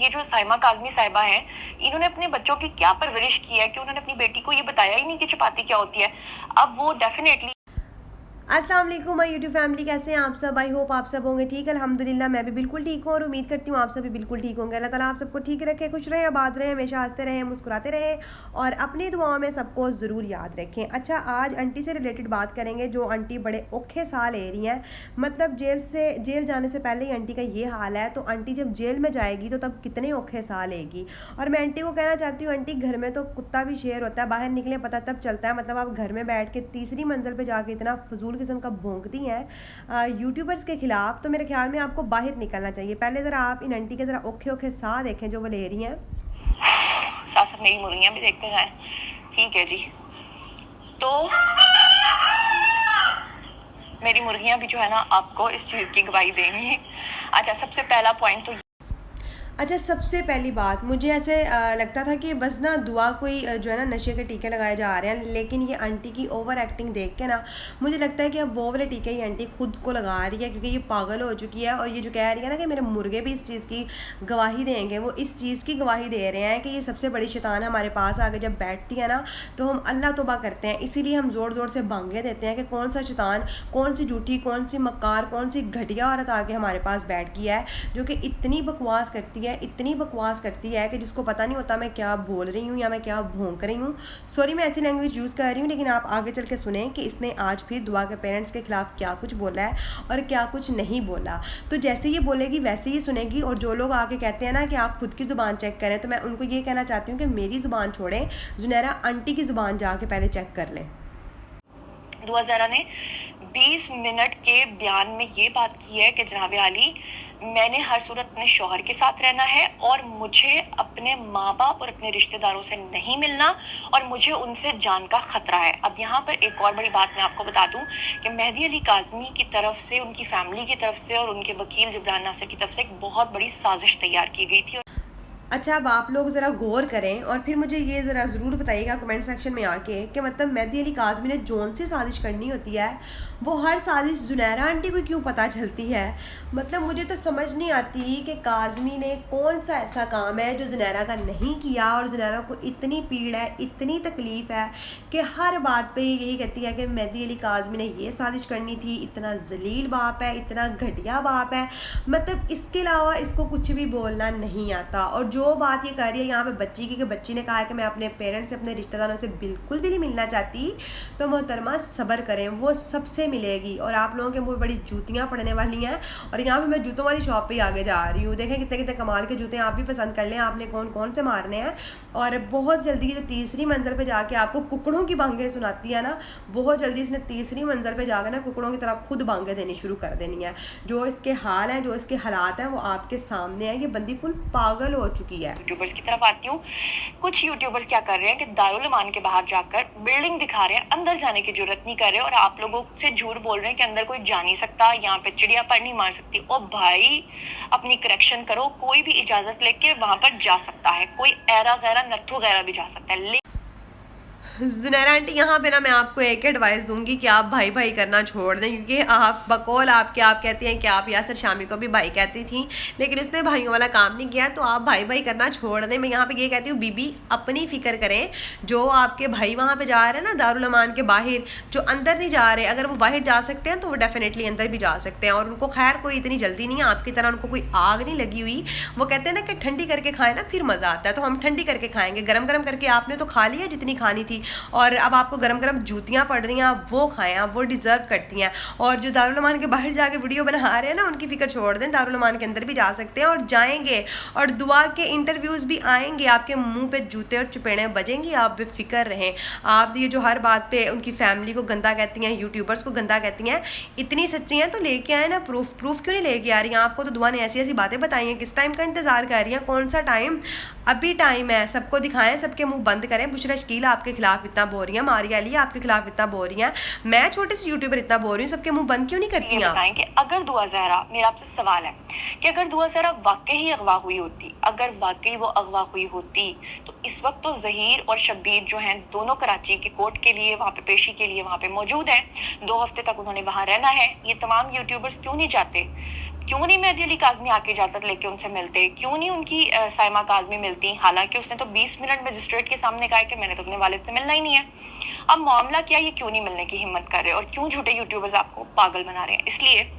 ये जो साइमा काज़मी साहिबा हैं, इन्होंने अपने बच्चों की क्या परवरिश की है कि उन्होंने अपनी बेटी को ये बताया ही नहीं कि चपाती क्या होती है। अब वो डेफिनेटली अस्सलाम वालेकुम माय यूट्यूब फैमिली, कैसे हैं आप सब। आई होप आप सब होंगे ठीक। अल्हम्दुलिल्लाह मैं भी बिल्कुल ठीक हूँ और उम्मीद करती हूँ आप सभी बिल्कुल ठीक होंगे। अल्लाह ताला आप सबको ठीक रखे, खुश रहें, आबाद रहें, हमेशा हंसते रहें, मुस्कुराते रहें और अपनी दुआओं में सबको ज़रूर याद रखें। अच्छा, आज आंटी से रिलेटेड बात करेंगे जो आंटी बड़े औखे साल ले रही हैं। मतलब जेल जाने से पहले ही आंटी का ये हाल है, तो आंटी जब जेल में जाएगी तो तब कितने औखे साल लेगी। और मैं आंटी को कहना चाहती हूँ, आंटी घर में तो कुत्ता भी शेर होता है, बाहर निकले पता तब चलता है। मतलब आप घर में बैठ के तीसरी मंजिल पे जाके इतना फजूल किस्म का भौंकती हैं यूट्यूबर्स के खिलाफ, तो मेरे ख्याल में आपको बाहर निकलना चाहिए। पहले ज़रा आप इन आंटी के ज़रा औखे औखे सा देखें जो वो ले रही हैं। साथ साथ मेरी मुर्गियां भी देखते जाएं। ठीक है जी, तो मेरी मुर्गियां भी जो है ना आपको इस चीज़ की गवाही देंगी। अच्छा, सबसे पहला पॉइंट तो अच्छा, सबसे पहली बात मुझे ऐसे लगता था कि बस ना दुआ कोई जो है ना नशे के टीके लगाए जा रहे हैं, लेकिन ये आंटी की ओवर एक्टिंग देख के ना मुझे लगता है कि अब वो वाले टीके ही आंटी खुद को लगा रही है, क्योंकि ये पागल हो चुकी है। और ये जो कह रही है ना कि मेरे मुर्गे भी इस चीज़ की गवाही देंगे, वो इस चीज़ की गवाही दे रहे हैं कि ये सबसे बड़ी शैतान हमारे पास आके जब बैठती है ना तो हम अल्लाह तौबा करते हैं। इसीलिए हम ज़ोर ज़ोर से भांगे देते हैं कि कौन सा शैतान, कौन सी झूठी, कौन सी मक्कार, कौन सी घटिया औरत आके हमारे पास बैठ गया है जो कि इतनी बकवास करती है, इतनी बकवास करती है कि जिसको पता नहीं होता मैं क्या बोल रही हूँ या मैं क्या भौंक रही हूँ। सॉरी मैं ऐसी लैंग्वेज यूज़ कर रही हूँ, लेकिन आप आगे चल के सुने कि इसने आज फिर दुआ के पेरेंट्स के खिलाफ क्या कुछ बोला है और क्या कुछ नहीं बोला। तो जैसे ये बोलेगी वैसे ही सुनेगी। और जो लोग आके कहते हैं ना कि आप खुद की ज़ुबान चेक करें, तो मैं उनको ये कहना चाहती हूँ कि मेरी ज़ुबान छोड़ें, जुनैरा आंटी की ज़ुबान जाके पहले चेक कर लें। दुआ ज़हरा ने 20 मिनट के बयान में ये बात की है कि जनाब आली, मैंने हर सूरत अपने शौहर के साथ रहना है और मुझे अपने माँ बाप और अपने रिश्तेदारों से नहीं मिलना और मुझे उनसे जान का खतरा है। अब यहाँ पर एक और बड़ी बात मैं आपको बता दूं कि मेहदी अली काज़मी की तरफ से, उनकी फैमिली की तरफ से और उनके वकील जिब्रान नासिर की तरफ से एक बहुत बड़ी साजिश तैयार की गई थी। अच्छा, अब आप लोग ज़रा गौर करें और फिर मुझे ये ज़रा ज़रूर बताइएगा कमेंट सेक्शन में आके कि मतलब मेहदी अली काज़मी ने जौन सी साजिश करनी होती है वो हर साजिश जुनैरा आंटी को क्यों पता चलती है। मतलब मुझे तो समझ नहीं आती कि काज़मी ने कौन सा ऐसा काम है जो जुनैरा का नहीं किया और जुनैरा को इतनी पीड़ है, इतनी तकलीफ़ है कि हर बात पे यही कहती है कि मेहदी अली काज़मी ने ये साजिश करनी थी। इतना जलील बाप है, इतना घटिया बाप है, मतलब इसके अलावा इसको कुछ भी बोलना नहीं आता। और जो बात ये कर रही है यहाँ पे बच्ची की, कि बच्ची ने कहा है कि मैं अपने पेरेंट्स से, अपने रिश्तेदारों से बिल्कुल भी नहीं मिलना चाहती, तो मोहतरमा सब्र करें, वो सबसे मिलेगी। और आप लोगों के मुँह बड़ी जूतियाँ पड़ने वाली हैं। और यहाँ पे मैं जूतों वाली शॉप पे आगे जा रही हूँ, देखें कितने कितने कमाल के जूते, आप भी पसंद कर लें आपने कौन कौन से मारने हैं। और बहुत जल्दी जो तीसरी मंजिल पे जाके आपको कुकड़ों की बांगें सुनाती है ना, बहुत जल्दी इसने तीसरी मंजिल पे जाकर ना कुकड़ों की तरफ खुद बांगें देनी शुरू कर देनी है। जो इसके हाल हैं, जो इसके हालात हैं, वो आपके सामने है। ये बंदी फुल पागल हो चुकी है। यूट्यूबर्स की तरफ आती हूँ। कुछ यूट्यूबर्स क्या कर रहे हैं कि दारुल अमान के बाहर जाकर बिल्डिंग दिखा रहे हैं, अंदर जाने की जरूरत नहीं कर रहे और आप लोगों से झूठ बोल रहे हैं कि अंदर कोई जा नहीं सकता, यहाँ पे चिड़िया पर नहीं मार सकती। ओ भाई, अपनी करेक्शन करो, कोई भी इजाजत लेके वहां पर जा सकता है, कोई ऐरा गैरा नत्थु गैरा भी जा सकता है। जुनैरा आंटी, यहाँ पे ना मैं आपको एक एडवाइस दूंगी कि आप भाई भाई करना छोड़ दें, क्योंकि आप बकौल आपके आप कहती हैं कि आप यासर शामी को भी भाई कहती थी, लेकिन उसने भाइयों वाला काम नहीं किया, तो आप भाई भाई करना छोड़ दें। मैं यहाँ पे ये कहती हूँ, बीबी अपनी फ़िक्र करें। जो आपके भाई वहाँ पे जा रहे हैं ना दारुल अमान के बाहर, जो अंदर नहीं जा रहे, अगर वो बाहर जा सकते हैं तो वो डेफिनेटली अंदर भी जा सकते हैं। और उनको खैर कोई इतनी जल्दी नहीं है, आपकी तरह उनको कोई आग नहीं लगी हुई। वो कहते हैं ना कि ठंडी करके खाएं ना फिर मज़ा आता है, तो हम ठंडी करके खाएंगे। गरम गरम करके आपने तो खा लिया जितनी खानी थी, और अब आपको गरम गरम जूतियाँ पड़ रही हैं, आप वो खाएं, आप वो डिज़र्व करती हैं। और जो दारुल अमान के बाहर जाके वीडियो बना रहे हैं ना, उनकी फ़िक्र छोड़ दें, दारुल अमान के अंदर भी जा सकते हैं और जाएंगे। और दुआ के इंटरव्यूज़ भी आएंगे, आपके मुंह पे जूते और चपेड़े बजेंगी, आप बेफिक्र रहें। आप ये जो हर बात पे उनकी फैमिली को गंदा कहती हैं, यूट्यूबर्स को गंदा कहती हैं, इतनी सच्ची हैं तो लेके आए ना प्रूफ। क्यों नहीं लेके आ रही हैं? आपको तो दुआ ने ऐसी ऐसी बातें बताई हैं, किस टाइम का इंतज़ार कर रही हैं? कौन सा टाइम? अभी टाइम है, सबको दिखाएं, सबके मुंह बंद करें। बुशरा शकील आपके खिलाफ इतना बोल रही है, मारिया अली आपके खिलाफ इतना बोल रही हैं, मैं छोटे से यूट्यूबर इतना बोल रही हूँ, सबके मुंह बंद क्यों नहीं करती हैं? बताएं कि अगर दुआ ज़हरा, मेरा आपसे सवाल है कि अगर दुआ ज़हरा वाकई ही अगवा हुई होती, अगर वाकई वो अगवा हुई होती, तो इस वक्त तो ज़हीर और शब्बीर जो हैं दोनों कराची के कोर्ट के लिए वहाँ पे पेशी के लिए वहाँ पे मौजूद हैं। 2 हफ्ते तक उन्होंने वहाँ रहना है। ये तमाम यूट्यूबर्स क्यों नहीं जाते? क्यों नहीं मेहदी अली काज़मी आके इजाज़त लेके उनसे मिलते, क्यों नहीं उनकी साइमा काज़मी मिलती, हालांकि उसने तो 20 मिनट मजिस्ट्रेट के सामने कहा कि मैंने तो अपने वालिद से मिलना ही नहीं है। अब मामला क्या, ये क्यों नहीं मिलने की हिम्मत कर रहे और क्यों झूठे यूट्यूबर्स आपको पागल बना रहे हैं? इसलिए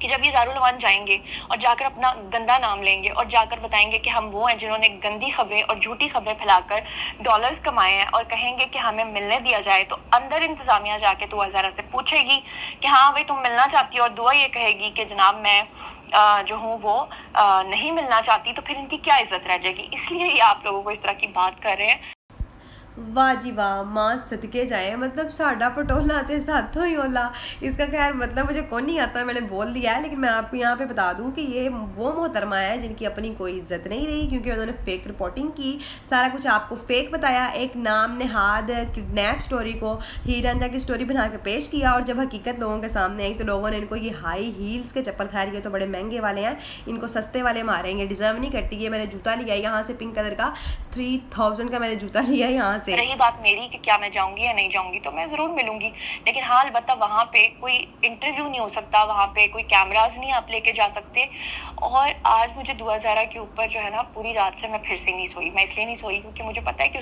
कि जब ये दारुल अमान जाएंगे और जाकर अपना गंदा नाम लेंगे और जाकर बताएंगे कि हम वो हैं जिन्होंने गंदी खबरें और झूठी खबरें फैलाकर डॉलर्स कमाए हैं, और कहेंगे कि हमें मिलने दिया जाए, तो अंदर इंतजामिया जाके दुआ ज़रा से पूछेगी कि हाँ भाई तुम मिलना चाहती हो, और दुआ ये कहेगी कि जनाब मैं जो हूँ वो नहीं मिलना चाहती, तो फिर इनकी क्या इज्जत रह जाएगी? इसलिए ये आप लोगों को इस तरह की बात कर रहे हैं। वाह जी वाह, मां सदके जाए, मतलब साडा पटोला ते साथों ही ओला। इसका खैर मतलब मुझे कौन नहीं आता, मैंने बोल दिया है, लेकिन मैं आपको यहाँ पे बता दूँ कि ये वो मोहतरमा है जिनकी अपनी कोई इज्जत नहीं रही, क्योंकि उन्होंने फेक रिपोर्टिंग की, सारा कुछ आपको फेक बताया, एक नाम नेहाद किडनैप स्टोरी को हीर रांझा की स्टोरी बना के पेश किया, और जब हकीकत लोगों के सामने आई तो लोगों ने इनको ये हाई हील्स के चप्पल, खैर ये तो बड़े महंगे वाले हैं, इनको सस्ते वाले मारेंगे, डिजर्व नहीं करती है। मैंने जूता लिया यहाँ से पिंक कलर का, 3000 का मैंने जूता लिया यहाँ से। रही बात मेरी कि क्या मैं जाऊंगी या नहीं जाऊंगी, तो मैं ज़रूर मिलूंगी, लेकिन हाँ अलबत्ता वहाँ पे कोई इंटरव्यू नहीं हो सकता, वहाँ पे कोई कैमराज नहीं आप लेके जा सकते। और आज मुझे दुआ ज़हरा के ऊपर जो है ना, पूरी रात से मैं फिर से नहीं सोई। मैं इसलिए नहीं सोई क्योंकि मुझे पता है कि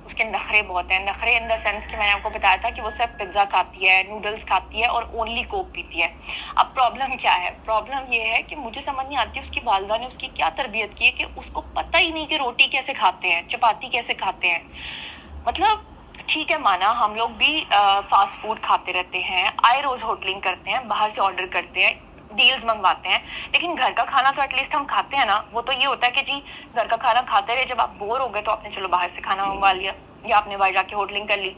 उसके नखरे बहुत हैं। नखरे इन द सेंस कि मैंने आपको बताया था कि वो सिर्फ पिज्ज़ा खाती है, नूडल्स खाती है और ओनली कोक पीती है। अब प्रॉब्लम क्या है? प्रॉब्लम ये है कि मुझे समझ नहीं आती उसकी वालदा ने उसकी क्या तरबियत की है कि उसको पता ही नहीं कि रोटी कैसे खाते हैं, चपाती कैसे खाते हैं। मतलब ठीक है, माना हम लोग भी फास्ट फूड खाते रहते हैं, आए रोज होटलिंग करते हैं, बाहर से ऑर्डर करते हैं, डील्स मंगवाते हैं, लेकिन घर का खाना तो एटलीस्ट हम खाते हैं ना। वो तो ये होता है कि जी घर का खाना खाते रहे, जब आप बोर हो गए तो आपने चलो बाहर से खाना मंगवा लिया, या आपने बाहर जाके होटलिंग कर ली।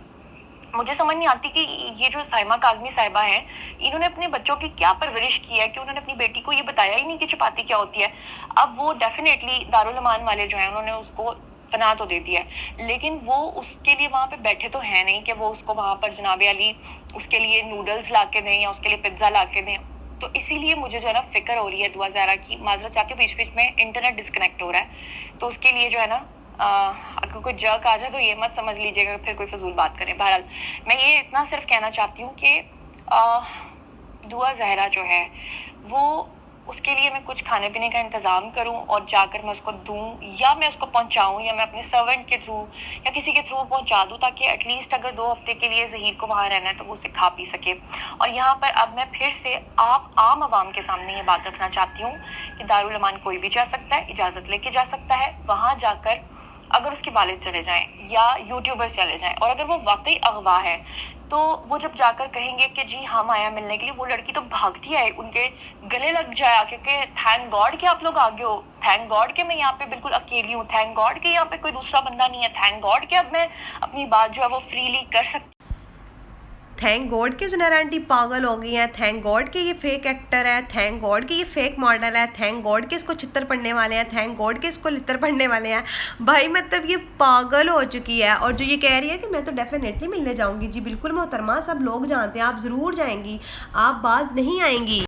मुझे समझ नहीं आती कि ये जो साइमा काज़मी साहिबा हैं, इन्होंने अपने बच्चों की क्या परवरिश की है कि उन्होंने अपनी बेटी को ये बताया ही नहीं कि चपाती क्या होती है। अब वो डेफिनेटली दारुल अमान वाले जो हैं उन्होंने उसको पनाह तो दे दिया है, लेकिन वो उसके लिए वहाँ पे बैठे तो है नहीं कि वो उसको वहाँ पर जनाब अली उसके लिए नूडल्स ला के दें या उसके लिए पिज्ज़ा ला के दें। तो इसीलिए मुझे जो है ना फिक्र हो रही है दुआ ज़हरा की। माजरत चाहती हूँ, बीच बीच में इंटरनेट डिस्कनेक्ट हो रहा है, तो उसके लिए जो है ना अगर कोई जर्क आ जाए तो ये मत समझ लीजिएगा फिर कोई फजूल बात करें। बहरहाल मैं ये इतना सिर्फ कहना चाहती हूँ कि दुआ ज़हरा जो है वो, उसके लिए मैं कुछ खाने पीने का इंतज़ाम करूं और जाकर मैं उसको दूं, या मैं उसको पहुंचाऊं, या मैं अपने सर्वेंट के थ्रू या किसी के थ्रू पहुंचा दूं, ताकि एटलीस्ट अगर 2 हफ्ते के लिए ज़हीर को वहाँ रहना है तो वो उसे खा पी सके। और यहाँ पर अब मैं फिर से आप आम आवाम के सामने ये बात रखना चाहती हूँ कि दारुल अमान कोई भी जा सकता है, इजाज़त लेके जा सकता है। वहाँ जाकर अगर उसके वालिद चले जाएं या यूट्यूबर्स चले जाएं, और अगर वो वाकई अगवा है, तो वो जब जाकर कहेंगे कि जी हम आया मिलने के लिए, वो लड़की तो भागती है, उनके गले लग जाए क्योंकि थैंक गॉड कि आप लोग आगे हो, थैंक गॉड कि मैं यहाँ पे बिल्कुल अकेली हूँ, थैंक गॉड कि यहाँ पे कोई दूसरा बंदा नहीं है, थैंक गॉड कि अब मैं अपनी बात जो है वो फ्रीली कर सकती। थैंक गॉड कि जुनैरा आंटी पागल हो गई हैं, थैंक गॉड कि ये फेक एक्टर है, थैंक गॉड कि ये फेक मॉडल है, थैंक गॉड कि इसको छितर पड़ने वाले हैं, थैंक गॉड कि इसको लितर पड़ने वाले हैं। भाई मतलब ये पागल हो चुकी है। और जो ये कह रही है कि मैं तो डेफिनेटली मिलने जाऊंगी, जी बिल्कुल मोहतरमा, सब लोग जानते हैं आप ज़रूर जाएंगी, आप बाज नहीं आएंगी।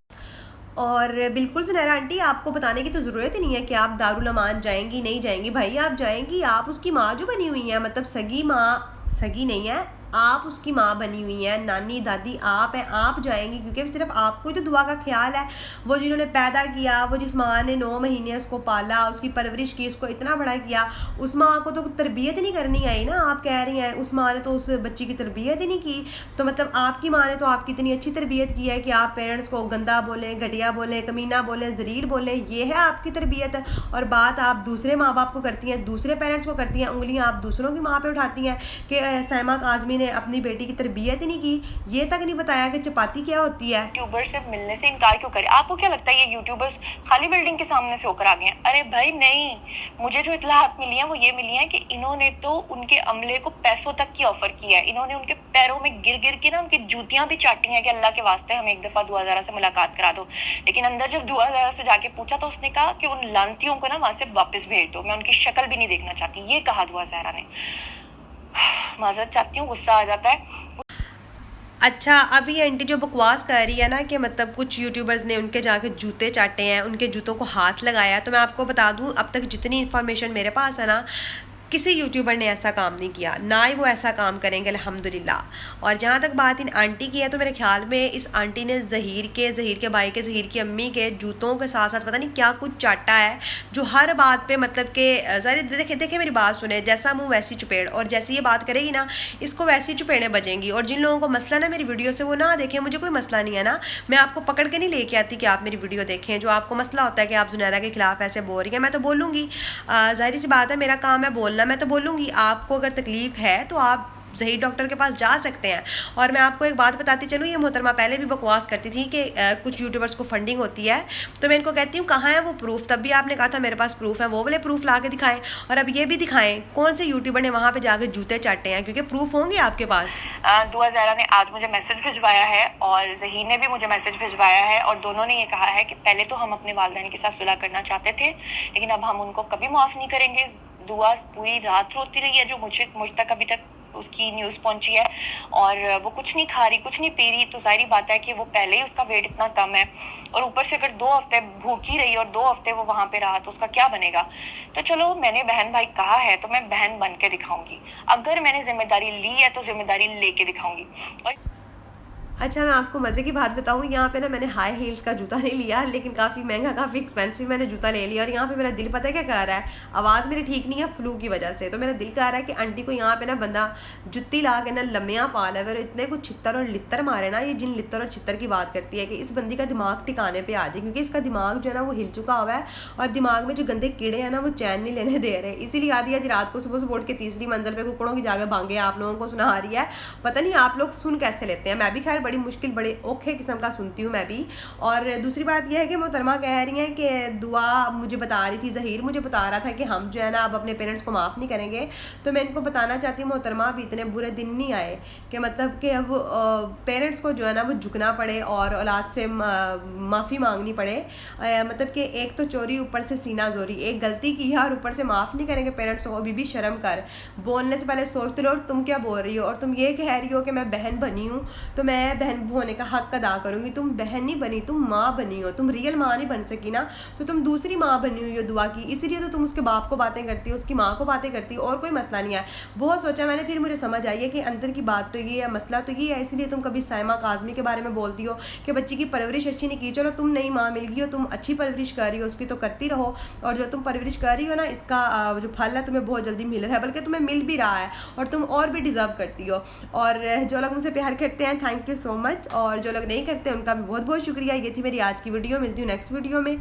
और बिल्कुल जुनैरा आंटी आपको बताने की तो ज़रूरत ही नहीं है कि आप दारुल अमान जाएंगी नहीं जाएंगी, भाई आप जाएंगी, आप उसकी माँ जो बनी हुई हैं, मतलब सगी माँ, सगी नहीं है, आप उसकी माँ बनी हुई हैं, नानी दादी आप हैं, आप जाएंगी, क्योंकि सिर्फ आपको ही तो दुआ का ख्याल है। वो जिन्होंने पैदा किया, वो जिस माँ ने 9 महीने उसको पाला, उसकी परवरिश की, उसको इतना बड़ा किया, उस माँ को तो तरबियत नहीं करनी आई ना। आप कह रही हैं उस माँ ने तो उस बच्ची की तरबियत ही नहीं की, तो मतलब आपकी माँ ने तो आपकी इतनी अच्छी तरबियत की है कि आप पेरेंट्स को गंदा बोलें, घटिया बोलें, कमीना बोलें, ज़लील बोलें, ये है आपकी तरबियत। और बात आप दूसरे माँ बाप को करती हैं, दूसरे पेरेंट्स को करती हैं, उंगलियाँ आप दूसरों की माँ पे उठाती हैं कि साइमा काज़मी ने अपनी बेटी की तरबियत ही नहीं की, ये तक नहीं बताया कि चपाती क्या होती है। यूट्यूबर से मिलने से इनकार क्यों करे? आपको क्या लगता है ये यूट्यूबर्स खाली बिल्डिंग के सामने से होकर आ गए हैं? अरे भाई नहीं, मुझे जो इत्तलाहात मिली हैं वो ये मिली हैं कि इन्होंने तो उनके अमले को पैसों तक की ऑफर की है, इन्होंने उनके पैरों में गिर गिर के ना उनकी जूतियां भी चाटी हैं कि अल्लाह के वास्ते हमें एक दफा दुआ ज़हरा से मुलाकात करा दो। लेकिन अंदर जब दुआ ज़हरा से जाके पूछा तो उसने कहा कि उन लानतियों को ना वहां से वापस भेज दो, मैं उनकी शक्ल भी नहीं देखना चाहती, ये कहा दुआ ज़हरा ने। माजरत चाहती हूँ, गुस्सा आ जाता है। अच्छा, अभी ये आंटी जो बकवास कर रही है ना कि मतलब कुछ यूट्यूबर्स ने उनके जाके जूते चाटे हैं, उनके जूतों को हाथ लगाया, तो मैं आपको बता दूं अब तक जितनी इन्फॉर्मेशन मेरे पास है ना किसी यूट्यूबर ने ऐसा काम नहीं किया, ना ही वो ऐसा काम करेंगे अल्हम्दुलिल्लाह। और जहाँ तक बात इन आंटी की है, तो मेरे ख्याल में इस आंटी ने ज़हीर के भाई के, ज़हीर की अम्मी के जूतों के साथ साथ पता नहीं क्या कुछ चाटा है, जो हर बात पे मतलब कि ज़ाहिर देखे मेरी बात सुने, जैसा मुँह वैसी चुपेड़, और जैसी ये बात करेगी ना इसको वैसी चुपेड़ें बजेंगी। और जिन लोगों को मसला ना मेरी वीडियो से, वो ना देखें, मुझे कोई मसला नहीं है ना, मैं आपको पकड़ के नहीं लेके आती कि आप मेरी वीडियो देखें। जो आपको मसला होता है कि आप जुनैरा के खिलाफ ऐसे बोल रही हैं, मैं तो बोलूँगी, ज़ाहिर सी बात है, मेरा काम है बोलना, मैं तो बोलूँगी। आपको अगर तकलीफ़ है तो आप ज़हीर डॉक्टर के पास जा सकते हैं। और मैं आपको एक बात बताती चलूँ, ये मोहतरमा पहले भी बकवास करती थी कि कुछ यूट्यूबर्स को फंडिंग होती है, तो मैं इनको कहती हूँ कहाँ है वो प्रूफ। तब भी आपने कहा था मेरे पास प्रूफ है, वो वाले प्रूफ ला के दिखाएं। और अब ये भी दिखाएं कौन से यूट्यूबर ने वहाँ पे जाके जूते चाटे हैं, क्योंकि प्रूफ होंगे आपके पास। दुआ ज़हरा ने आज मुझे मैसेज भिजवाया है और ज़हीर ने भी मुझे मैसेज भिजवाया है, और दोनों ने ये कहा है कि पहले तो हम अपने वालिदैन के साथ सुलह करना चाहते थे, लेकिन अब हम उनको कभी माफ़ नहीं करेंगे। दुआ पूरी रात रोती रही है, जो मुझ तक अभी तक उसकी न्यूज़ पहुंची है, और वो कुछ नहीं खा रही, कुछ नहीं पी रही। तो जाहिर बात है कि वो पहले ही उसका वेट इतना कम है, और ऊपर से अगर 2 हफ्ते भूखी रही और 2 हफ्ते वो वहाँ पे रहा तो उसका क्या बनेगा। तो चलो, मैंने बहन भाई कहा है तो मैं बहन बन के दिखाऊंगी। अगर मैंने जिम्मेदारी ली है तो जिम्मेदारी लेके दिखाऊंगी। और अच्छा, मैं आपको मज़े की बात बताऊँ, यहाँ पे ना मैंने हाई हील्स का जूता नहीं लिया, लेकिन काफ़ी महंगा, काफ़ी एक्सपेंसिव मैंने जूता ले लिया। और यहाँ पे मेरा दिल पता है क्या कह रहा है, आवाज़ मेरी ठीक नहीं है फ्लू की वजह से, तो मेरा दिल कह रहा है कि आंटी को यहाँ पे ना बंदा जुत्ती ला के ना लम्बियाँ पा ले, और इतने कुछ छित्तर और लित्तर मारे ना, ये जिन लित्तर और छित्तर की बात करती है, कि इस बंदी का दिमाग ठिकाने पर आ जाए, क्योंकि इसका दिमाग जो है ना वो हिल चुका हुआ है, और दिमाग में जो गंदे कीड़े हैं ना वो चैन नहीं लेने दे रहे। इसीलिए आधी आधी रात को सुबह उठ के तीसरी मंजिल पर कुकड़ों की जागे भांगे आप लोगों को सुना रही है। पता नहीं आप लोग सुन कैसे लेते हैं, मैं भी खैर बड़ी मुश्किल, बड़े ओखे किस्म का सुनती हूँ मैं भी। और दूसरी बात यह है कि मोहतरमा कह रही हैं कि दुआ मुझे बता रही थी, ज़हीर मुझे बता रहा था कि हम जो है ना अब अपने पेरेंट्स को माफ़ नहीं करेंगे। तो मैं इनको बताना चाहती हूँ मोहतरमा, अभी इतने बुरे दिन नहीं आए कि मतलब कि अब पेरेंट्स को जो है ना वो झुकना पड़े और औलाद से माफ़ी मांगनी पड़े। मतलब कि एक तो चोरी, ऊपर से सीना जोरी, एक गलती की है और ऊपर से माफ़ नहीं करेंगे पेरेंट्स को। अभी भी शर्म कर, बोलने से पहले सोचते लो तुम क्या बोल रही हो। और तुम ये कह रही हो कि मैं बहन बनी हूँ तो मैं बहन होने का हक अदा करूँगी। तुम बहन नहीं बनी, तुम माँ बनी हो, तुम रियल माँ नहीं बन सकी ना, तो तुम दूसरी माँ बनी हुई हो दुआ की, इसीलिए तो तुम उसके बाप को बातें करती हो, उसकी माँ को बातें करती हो, और कोई मसला नहीं है। बहुत सोचा मैंने, फिर मुझे समझ आई है कि अंदर की बात तो ये है, मसला तो ये है। इसलिए तुम कभी साइमा काज़मी के बारे में बोलती हो कि बच्ची की परवरिश अच्छी नहीं की। चलो तुम नई माँ मिल गई हो, तुम अच्छी परवरिश कर रही हो, उसकी तो करती रहो, और जो तुम परवरिश कर रही हो ना इसका जो फल है तुम्हें बहुत जल्दी मिल रहा है, बल्कि तुम्हें मिल भी रहा है, और तुम और भी डिज़र्व करती हो। और जो लोग मुझसे प्यार करते हैं थैंक यू सो मच, और जो लोग नहीं करते उनका भी बहुत बहुत शुक्रिया। ये थी मेरी आज की वीडियो, मिलती हूँ नेक्स्ट वीडियो में।